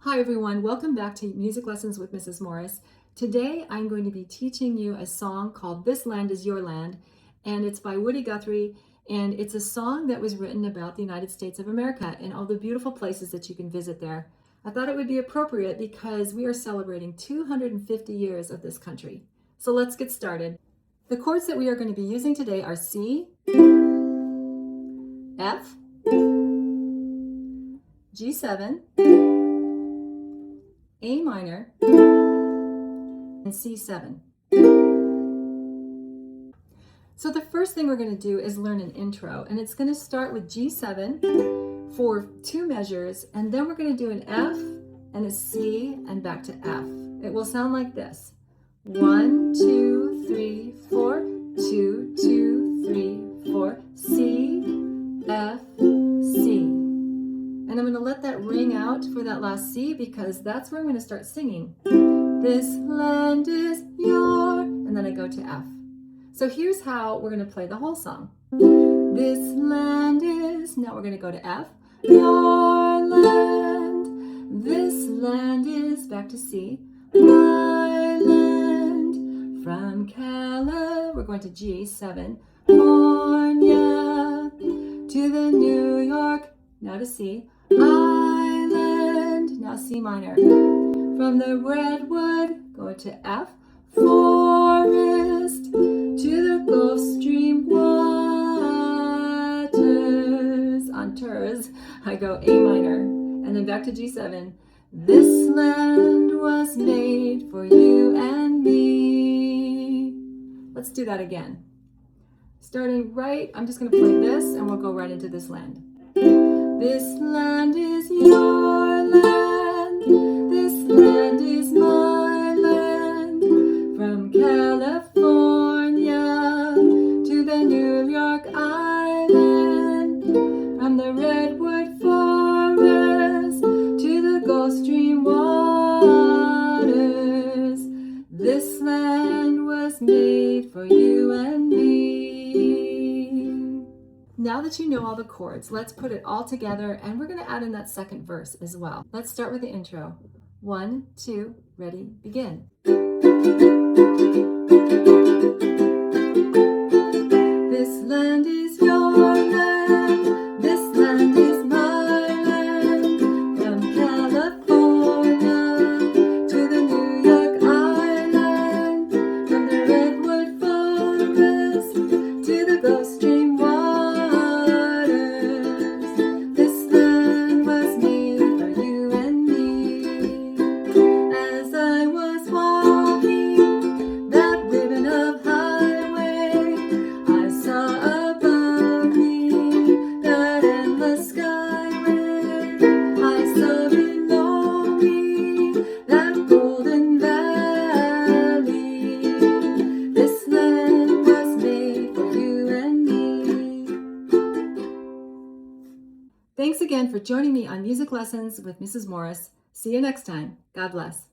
Hi everyone, welcome back to Music Lessons with Mrs. Morris. Today I'm going to be teaching you a song called This Land Is Your Land, and it's by Woody Guthrie, and it's a song that was written about the United States of America and all the beautiful places that you can visit there. I thought it would be appropriate because we are celebrating 250 years of this country. So let's get started. The chords that we are going to be using today are C, F, G7, A minor, and C7. So the first thing we're going to do is learn an intro, and it's going to start with G7 for 2 measures, and then we're going to do an F and a C and back to F. It will sound like this. 1, 2, 3, 4, 2, 2, 3, 4, C, F, C. And I'm going to let that ring out for that last C because that's where I'm going to start singing. This land is your, and then I go to F. So here's how we're going to play the whole song. This land is, now we're going to go to F. Your land, this land is, back to C. My land, from California, we're going to G7. California, to the New York, now to C. Island, now C minor. From the redwood, go to F. Forest, to the Gulf Stream waters. On ters, I go A minor, and then back to G7. This land was made for you and me. Let's do that again. Starting right, I'm just going to play this, and we'll go right into this land. This land is your land, this land is my land, from California to the New York Island, from the redwood forest to the Gulf Stream waters. This land was made for you and me. Now that you know all the chords, let's put it all together, and we're going to add in that second verse as well. Let's start with the intro. 1, 2, ready, begin. This land is your land, this land is my land, from California to the New York Island, from the redwood forest to the Gulf Stream waters. Thanks again for joining me on Music Lessons with Mrs. Morris. See you next time. God bless.